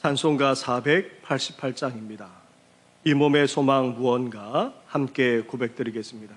찬송가 488장입니다. 이 몸의 소망 무언가 함께 고백드리겠습니다.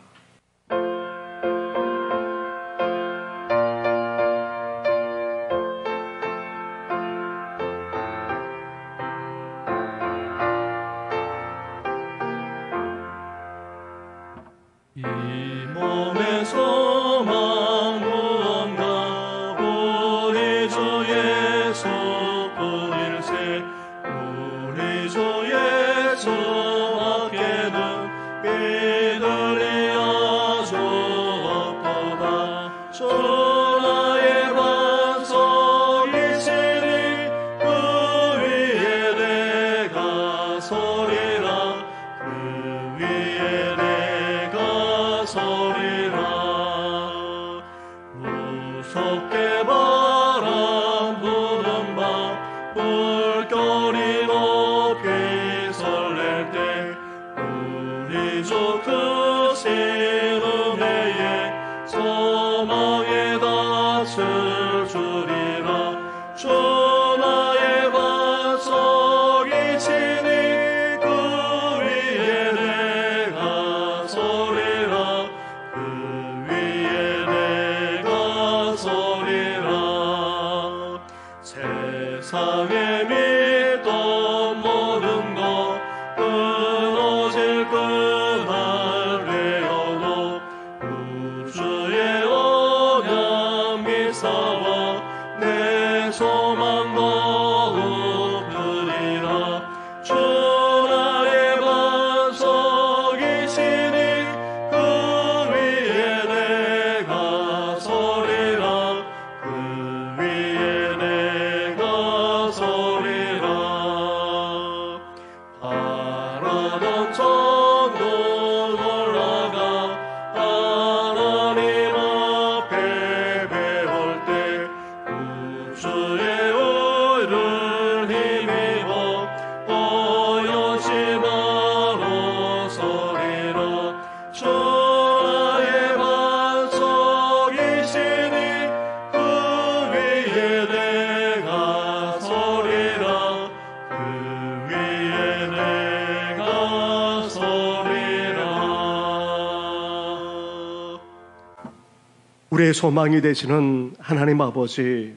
우리의 소망이 되시는 하나님 아버지,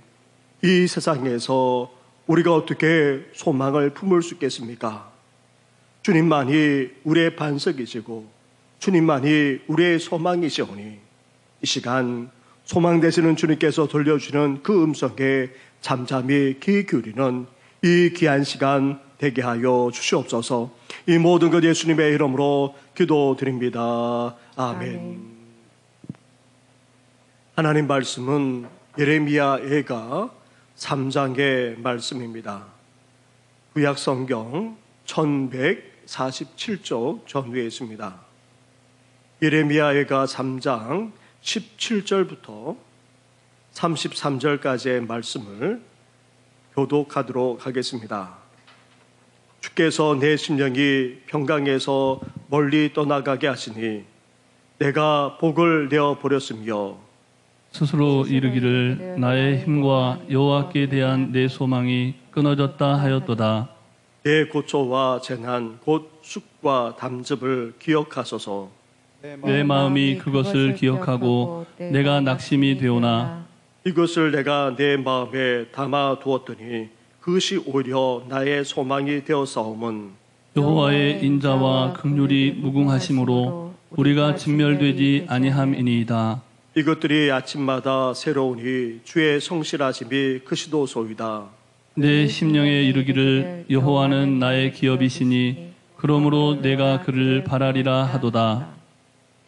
이 세상에서 우리가 어떻게 소망을 품을 수 있겠습니까? 주님만이 우리의 반석이시고 주님만이 우리의 소망이시오니 이 시간 소망 되시는 주님께서 돌려주시는 그 음성에 잠잠히 귀 기울이는 이 귀한 시간 되게 하여 주시옵소서. 이 모든 것 예수님의 이름으로 기도드립니다. 아멘. 하나님 말씀은 예레미야 애가 3장의 말씀입니다. 구약 성경 1147쪽 전후에 있습니다. 예레미야 애가 3장 17절부터 33절까지의 말씀을 교독하도록 하겠습니다. 주께서 내 심령이 평강에서 멀리 떠나가게 하시니 내가 복을 내어버렸으며 스스로 이르기를 나의 힘과 여호와께 대한 내 소망이 끊어졌다 하였도다. 내 고초와 재난 곧 숙과 담즙을 기억하소서. 내 마음이 그것을 기억하고 내가 낙심이 되오나 이것을 내가 내 마음에 담아 두었더니 그것이 오히려 나의 소망이 되었사오면 여호와의 인자와 긍휼이 무궁하심으로 우리가 진멸되지 아니함이니이다. 이것들이 아침마다 새로우니 주의 성실하심이 크시도소이다. 내 심령에 이르기를 여호와는 나의 기업이시니 그러므로 내가 그를 바라리라 하도다.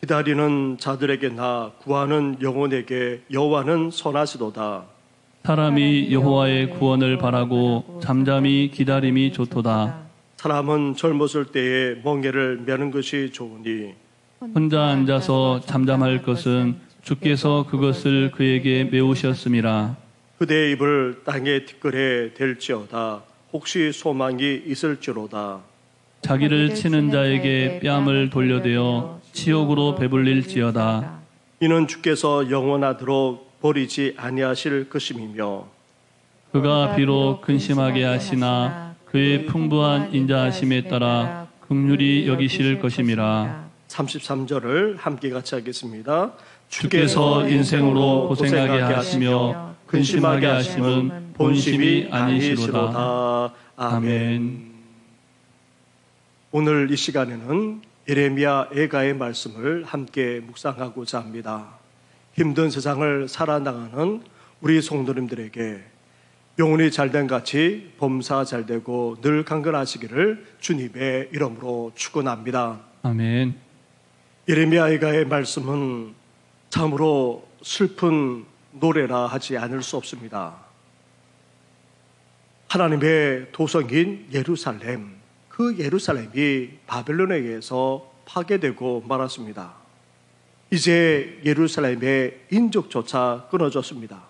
기다리는 자들에게나 구하는 영혼에게 여호와는 선하시도다. 사람이 여호와의 구원을 바라고 잠잠히 기다림이 좋도다. 사람은 젊었을 때에 멍에를 매는 것이 좋으니 혼자 앉아서 잠잠할 것은 주께서 그것을 그에게 메우셨음이라. 그대의 입을 땅에 티끌에 댈지어다. 혹시 소망이 있을지로다. 자기를 치는 자에게 뺨을 돌려대어 치욕으로 배불릴지어다. 이는 주께서 영원하도록 버리지 아니하실 것임이며 그가 비록 근심하게 하시나 그의 풍부한 인자하심에 따라 긍휼히 여기실 것임이라. 33절을 함께 같이 하겠습니다. 주께서 인생으로 고생하게 하시며 근심하게 하심은 본심이 아니시로다. 아멘. 오늘 이 시간에는 예레미야 애가의 말씀을 함께 묵상하고자 합니다. 힘든 세상을 살아나가는 우리 성도님들에게 영혼이 잘된 같이 범사 잘되고 늘 강건하시기를 주님의 이름으로 축원합니다. 아멘. 예레미야 애가의 말씀은 참으로 슬픈 노래라 하지 않을 수 없습니다. 하나님의 도성인 예루살렘, 그 예루살렘이 바벨론에 의해서 파괴되고 말았습니다. 이제 예루살렘의 인적조차 끊어졌습니다.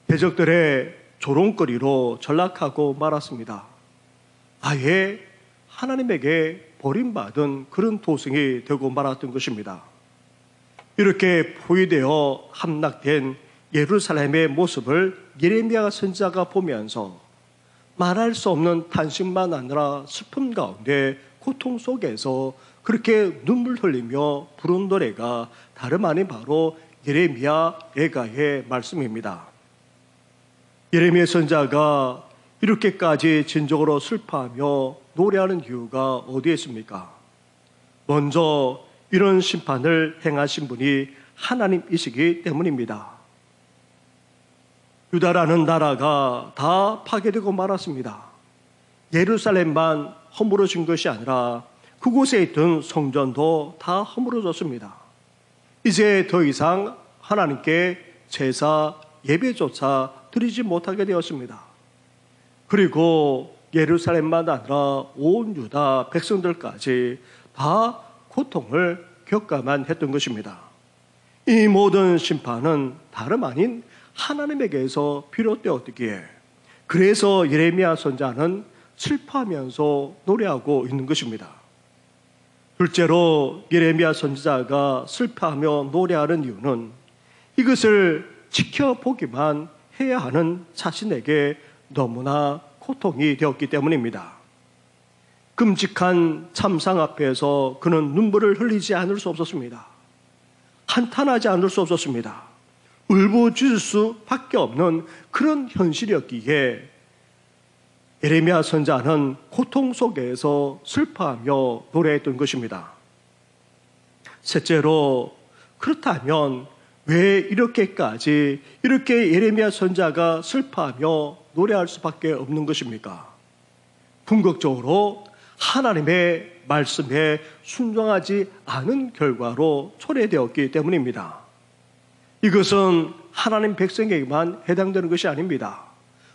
대적들의 조롱거리로 전락하고 말았습니다. 아예 하나님에게 버림받은 그런 도성이 되고 말았던 것입니다. 이렇게 포위되어 함락된 예루살렘의 모습을 예레미야 선지자가 보면서 말할 수 없는 탄식만 아니라 슬픔 가운데 고통 속에서 그렇게 눈물 흘리며 부른 노래가 다름 아닌 바로 예레미야 애가의 말씀입니다. 예레미야 선지자가 이렇게까지 진정으로 슬퍼하며 노래하는 이유가 어디에 있습니까? 먼저 이런 심판을 행하신 분이 하나님이시기 때문입니다. 유다라는 나라가 다 파괴되고 말았습니다. 예루살렘만 허물어진 것이 아니라 그곳에 있던 성전도 다 허물어졌습니다. 이제 더 이상 하나님께 제사 예배조차 드리지 못하게 되었습니다. 그리고 예루살렘만 아니라 온 유다 백성들까지 다 고통을 겪어만 했던 것입니다. 이 모든 심판은 다름 아닌 하나님에게서 비롯되었기에 그래서 예레미야 선지자는 슬퍼하면서 노래하고 있는 것입니다. 둘째로 예레미야 선지자가 슬퍼하며 노래하는 이유는 이것을 지켜보기만 해야 하는 자신에게 너무나 고통이 되었기 때문입니다. 끔찍한 참상 앞에서 그는 눈물을 흘리지 않을 수 없었습니다. 한탄하지 않을 수 없었습니다. 울부짖을 수밖에 없는 그런 현실이었기에 예레미야 선지자는 고통 속에서 슬퍼하며 노래했던 것입니다. 셋째로 그렇다면 왜 이렇게 예레미야 선지자가 슬퍼하며 노래할 수밖에 없는 것입니까? 궁극적으로 하나님의 말씀에 순종하지 않은 결과로 초래되었기 때문입니다. 이것은 하나님 백성에게만 해당되는 것이 아닙니다.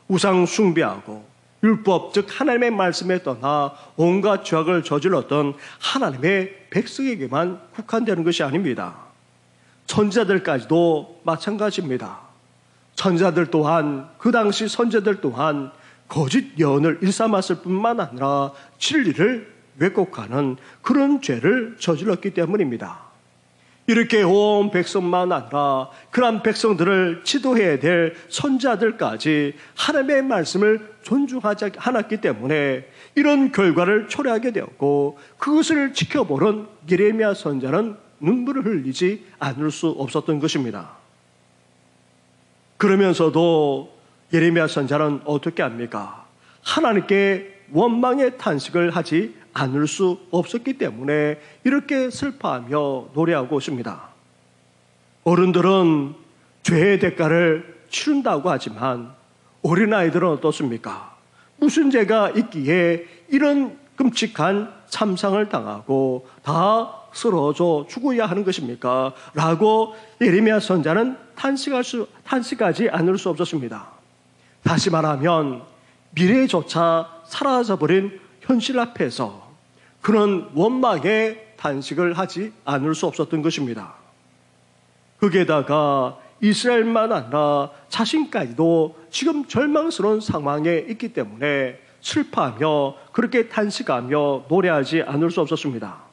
우상 숭배하고 율법, 즉 하나님의 말씀에 떠나 온갖 죄악을 저질렀던 하나님의 백성에게만 국한되는 것이 아닙니다. 선지자들까지도 마찬가지입니다. 선지자들 또한, 그 당시 선지자들 또한 거짓 예언을 일삼았을 뿐만 아니라 진리를 왜곡하는 그런 죄를 저질렀기 때문입니다. 이렇게 온 백성만 아니라 그런 백성들을 지도해야 될 선지자들까지 하나님의 말씀을 존중하지 않았기 때문에 이런 결과를 초래하게 되었고, 그것을 지켜보는 예레미야 선지자는 눈물을 흘리지 않을 수 없었던 것입니다. 그러면서도 예레미야 선지자는 어떻게 합니까? 하나님께 원망의 탄식을 하지 않을 수 없었기 때문에 이렇게 슬퍼하며 노래하고 있습니다. 어른들은 죄의 대가를 치른다고 하지만 어린아이들은 어떻습니까? 무슨 죄가 있기에 이런 끔찍한 참상을 당하고 다 쓰러져 죽어야 하는 것입니까? 라고 예레미야 선지자는 탄식하지 않을 수 없었습니다. 다시 말하면 미래조차 사라져버린 현실 앞에서 그는 원망의 탄식을 하지 않을 수 없었던 것입니다. 거기에다가 이스라엘만 아니라 자신까지도 지금 절망스러운 상황에 있기 때문에 슬퍼하며 그렇게 탄식하며 노래하지 않을 수 없었습니다.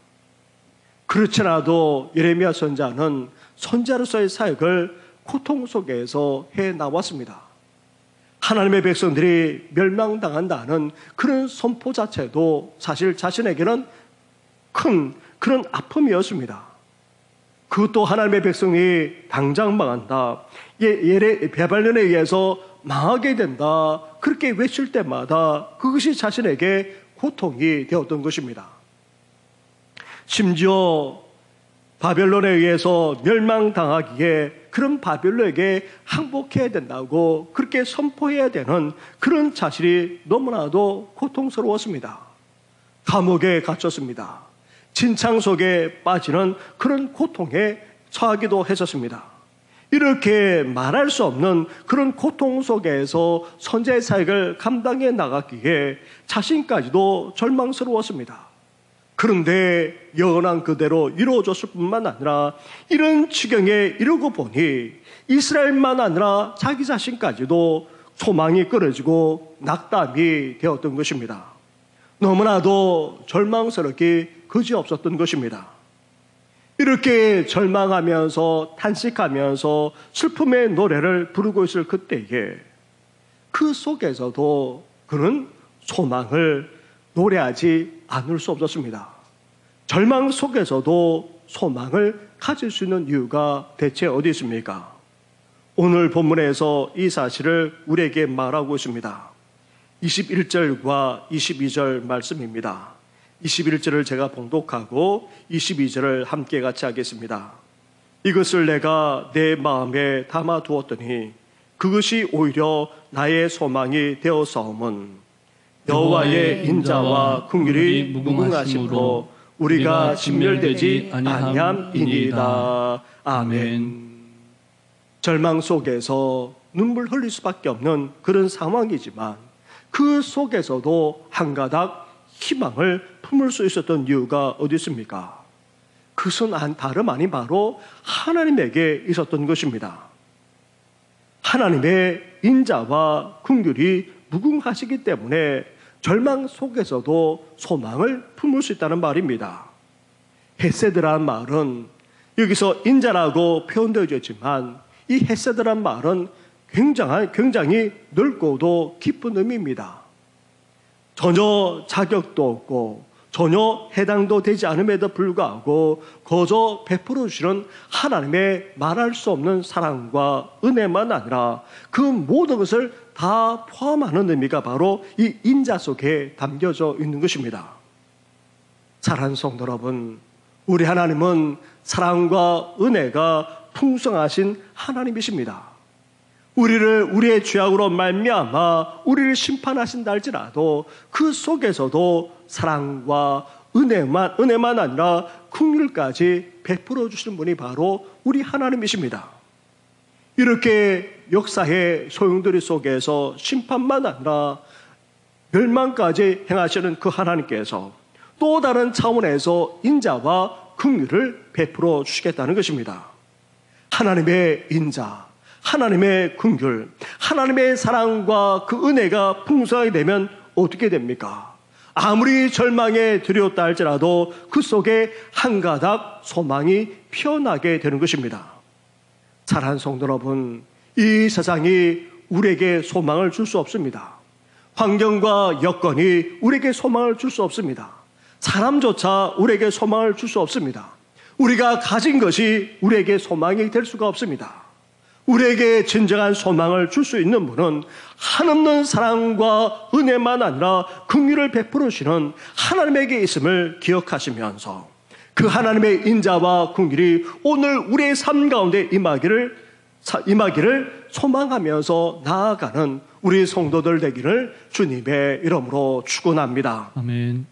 그렇지 않아도 예레미야 선지자는 선지자로서의 사역을 고통 속에서 해 나왔습니다. 하나님의 백성들이 멸망당한다는 그런 선포 자체도 사실 자신에게는 큰 그런 아픔이었습니다. 그것도 하나님의 백성이 당장 망한다, 베발론에 의해서 망하게 된다, 그렇게 외칠 때마다 그것이 자신에게 고통이 되었던 것입니다. 심지어 바벨론에 의해서 멸망당하기에 그런 바벨론에게 항복해야 된다고 그렇게 선포해야 되는 그런 자신이 너무나도 고통스러웠습니다. 감옥에 갇혔습니다. 진창 속에 빠지는 그런 고통에 처하기도 했었습니다. 이렇게 말할 수 없는 그런 고통 속에서 선지자의 사역을 감당해 나갔기에 자신까지도 절망스러웠습니다. 그런데 영원한 그대로 이루어졌을 뿐만 아니라 이런 지경에 이르고 보니 이스라엘만 아니라 자기 자신까지도 소망이 끊어지고 낙담이 되었던 것입니다. 너무나도 절망스럽게 그지없었던 것입니다. 이렇게 절망하면서 탄식하면서 슬픔의 노래를 부르고 있을 그때에 그 속에서도 그는 소망을 노래하지 않을 수 없었습니다. 절망 속에서도 소망을 가질 수 있는 이유가 대체 어디 있습니까? 오늘 본문에서 이 사실을 우리에게 말하고 있습니다. 21절과 22절 말씀입니다. 21절을 제가 봉독하고 22절을 함께 같이 하겠습니다. 이것을 내가 내 마음에 담아두었더니 그것이 오히려 나의 소망이 되어서옴은 여호와의 인자와 긍휼이 무궁하심으로 우리가 진멸되지 아니함이니이다. 아멘. 절망 속에서 눈물 흘릴 수밖에 없는 그런 상황이지만 그 속에서도 한 가닥 희망을 품을 수 있었던 이유가 어디 있습니까? 그것은 다름 아닌 바로 하나님에게 있었던 것입니다. 하나님의 인자와 긍휼이 무궁하시기 때문에 절망 속에서도 소망을 품을 수 있다는 말입니다. 헤세드라는 말은 여기서 인자라고 표현되어져 있지만 이 헤세드라는 말은 굉장히 넓고도 깊은 의미입니다. 전혀 자격도 없고 전혀 해당도 되지 않음에도 불구하고 거저 베풀어 주시는 하나님의 말할 수 없는 사랑과 은혜만 아니라 그 모든 것을 다 포함하는 의미가 바로 이 인자 속에 담겨져 있는 것입니다. 사랑하는 성도 여러분, 우리 하나님은 사랑과 은혜가 풍성하신 하나님이십니다. 우리의 죄악으로 말미암아 우리를 심판하신다 할지라도 그 속에서도 사랑과 은혜만 아니라 긍휼까지 베풀어 주시는 분이 바로 우리 하나님이십니다. 이렇게 역사의 소용돌이 속에서 심판만 아니라 멸망까지 행하시는 그 하나님께서 또 다른 차원에서 인자와 긍휼을 베풀어 주시겠다는 것입니다. 하나님의 인자, 하나님의 긍휼, 하나님의 사랑과 그 은혜가 풍성하게 되면 어떻게 됩니까? 아무리 절망에 들였다 할지라도 그 속에 한 가닥 소망이 피어나게 되는 것입니다. 사랑하는 성도 여러분, 이 세상이 우리에게 소망을 줄 수 없습니다. 환경과 여건이 우리에게 소망을 줄 수 없습니다. 사람조차 우리에게 소망을 줄 수 없습니다. 우리가 가진 것이 우리에게 소망이 될 수가 없습니다. 우리에게 진정한 소망을 줄 수 있는 분은 한없는 사랑과 은혜만 아니라 긍휼을 베풀어 주시는 하나님에게 있음을 기억하시면서 그 하나님의 인자와 긍휼이 오늘 우리의 삶 가운데 임하기를 소망하면서 나아가는 우리 성도들 되기를 주님의 이름으로 축원합니다. 아멘.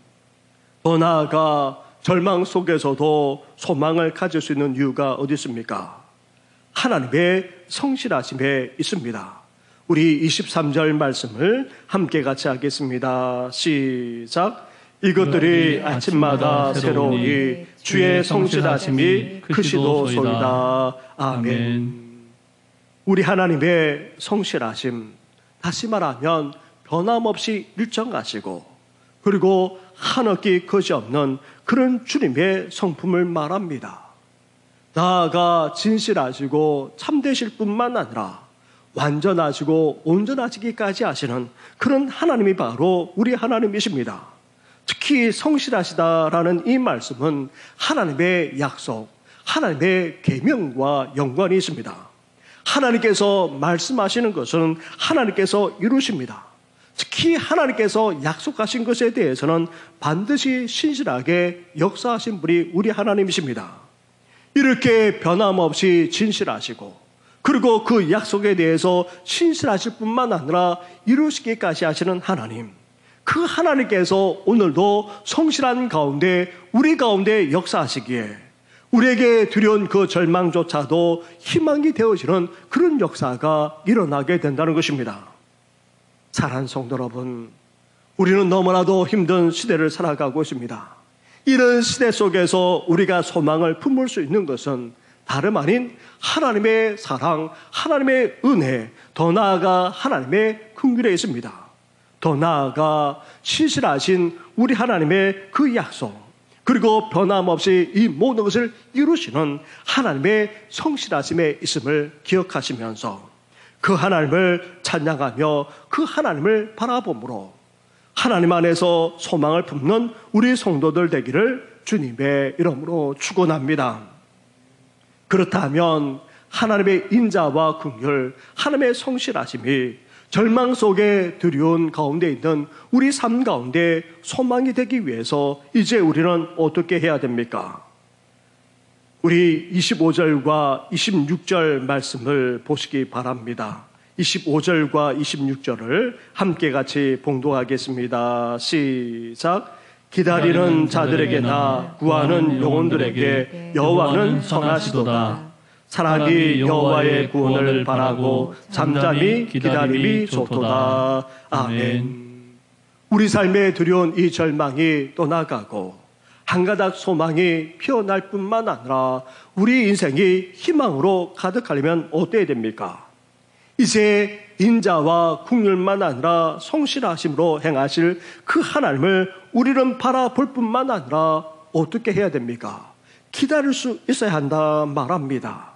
더 나아가 절망 속에서도 소망을 가질 수 있는 이유가 어디 있습니까? 하나님의 성실하심에 있습니다. 우리 23절 말씀을 함께 같이 하겠습니다. 시작. 이것들이 아침마다 새로우니 주의 성실하심이 크시도소이다. 아멘. 우리 하나님의 성실하심, 다시 말하면 변함없이 일정하시고 그리고 한없이 거짓없는 그런 주님의 성품을 말합니다. 나아가 진실하시고 참되실 뿐만 아니라 완전하시고 온전하시기까지 하시는 그런 하나님이 바로 우리 하나님이십니다. 특히 성실하시다라는 이 말씀은 하나님의 약속, 하나님의 계명과 연관이 있습니다. 하나님께서 말씀하시는 것은 하나님께서 이루십니다. 특히 하나님께서 약속하신 것에 대해서는 반드시 신실하게 역사하신 분이 우리 하나님이십니다. 이렇게 변함없이 진실하시고 그리고 그 약속에 대해서 신실하실 뿐만 아니라 이루시기까지 하시는 하나님, 그 하나님께서 오늘도 성실한 가운데 우리 가운데 역사하시기에 우리에게 두려운 그 절망조차도 희망이 되어지는 그런 역사가 일어나게 된다는 것입니다. 사랑하는 성도 여러분, 우리는 너무나도 힘든 시대를 살아가고 있습니다. 이런 시대 속에서 우리가 소망을 품을 수 있는 것은 다름 아닌 하나님의 사랑, 하나님의 은혜, 더 나아가 하나님의 긍휼에 있습니다. 더 나아가 신실하신 우리 하나님의 그 약속, 그리고 변함없이 이 모든 것을 이루시는 하나님의 성실하심에 있음을 기억하시면서 그 하나님을 찬양하며 그 하나님을 바라봄으로 하나님 안에서 소망을 품는 우리 성도들 되기를 주님의 이름으로 축원합니다. 그렇다면 하나님의 인자와 긍휼, 하나님의 성실하심이 절망 속에 두려운 가운데 있는 우리 삶 가운데 소망이 되기 위해서 이제 우리는 어떻게 해야 됩니까? 우리 25절과 26절 말씀을 보시기 바랍니다. 25절과 26절을 함께 같이 봉독하겠습니다. 시작. 기다리는 자들에게나 구하는 영혼들에게 여호와는 선하시도다. 사람이 여호와의 구원을 바라고 잠잠히 기다림이 좋도다. 아멘. 우리 삶에 두려운 이 절망이 떠나가고 한 가닥 소망이 피어날 뿐만 아니라 우리 인생이 희망으로 가득하려면 어때야 됩니까? 이제 인자와 긍휼만 아니라 성실하심으로 행하실 그 하나님을 우리는 바라볼 뿐만 아니라 어떻게 해야 됩니까? 기다릴 수 있어야 한다 말합니다.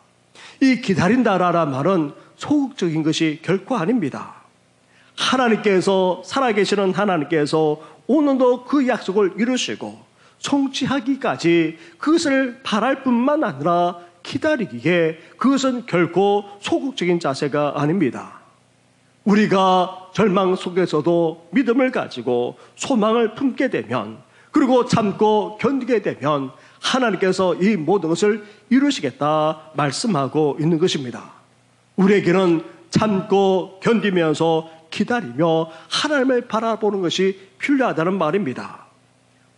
이 기다린다라는 말은 소극적인 것이 결코 아닙니다. 하나님께서, 살아계시는 하나님께서 오늘도 그 약속을 이루시고 성취하기까지 그것을 바랄 뿐만 아니라 기다리기에 그것은 결코 소극적인 자세가 아닙니다. 우리가 절망 속에서도 믿음을 가지고 소망을 품게 되면, 그리고 참고 견디게 되면 하나님께서 이 모든 것을 이루시겠다 말씀하고 있는 것입니다. 우리에게는 참고 견디면서 기다리며 하나님을 바라보는 것이 필요하다는 말입니다.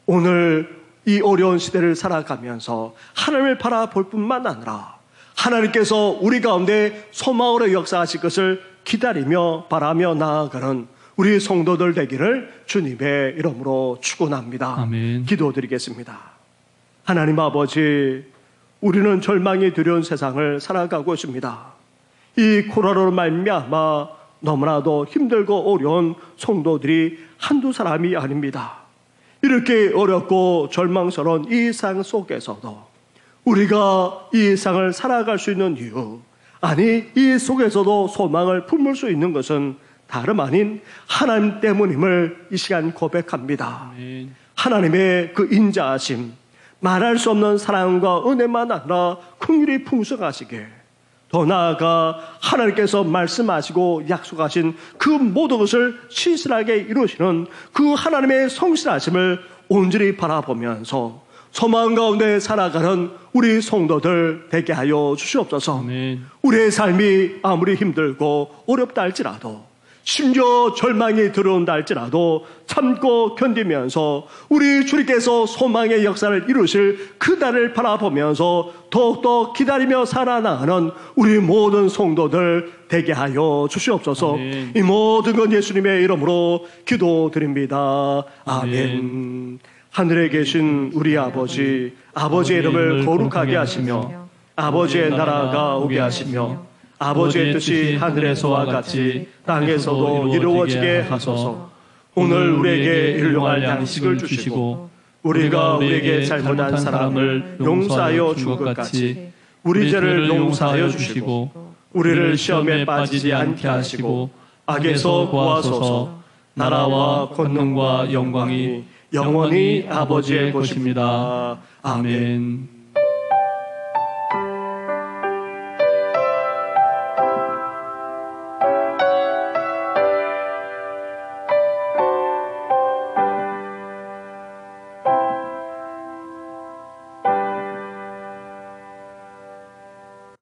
오늘 이 어려운 시대를 살아가면서 하나님을 바라볼 뿐만 아니라 하나님께서 우리 가운데 소망으로 역사하실 것을 기다리며 바라며 나아가는 우리 성도들 되기를 주님의 이름으로 축원합니다. 아멘. 기도드리겠습니다. 하나님 아버지, 우리는 절망이 두려운 세상을 살아가고 있습니다. 이 코로나로 말미암아 너무나도 힘들고 어려운 성도들이 한두 사람이 아닙니다. 이렇게 어렵고 절망스러운 이 상 속에서도 우리가 이 상을 살아갈 수 있는 이유, 아니 이 속에서도 소망을 품을 수 있는 것은 다름 아닌 하나님 때문임을 이 시간 고백합니다. 아멘. 하나님의 그 인자하심, 말할 수 없는 사랑과 은혜만 아니라 긍휼이 풍성하시게, 더 나아가 하나님께서 말씀하시고 약속하신 그 모든 것을 신실하게 이루시는 그 하나님의 성실하심을 온전히 바라보면서 소망 가운데 살아가는 우리 성도들 되게 하여 주시옵소서. 아멘. 우리의 삶이 아무리 힘들고 어렵다 할지라도, 심지어 절망이 들어온다 할지라도 참고 견디면서 우리 주님께서 소망의 역사를 이루실 그 날을 바라보면서 더욱더 기다리며 살아나가는 우리 모든 성도들 되게 하여 주시옵소서. 아멘. 이 모든 건 예수님의 이름으로 기도드립니다. 아멘. 하늘에 계신 우리 아버지, 아버지의 이름을 거룩하게 하시며 아버지의 나라가 오게 하시며 아버지의 뜻이 하늘에서와 같이 땅에서도 이루어지게 하소서. 오늘 우리에게 일용할 양식을 주시고 우리가 우리에게 잘못한 사람을 용서하여 준 것 같이 우리 죄를 용서하여 주시고 우리를 시험에 빠지지 않게 하시고 악에서 구하소서. 나라와 권능과 영광이 영원히 아버지의 것입니다. 아멘.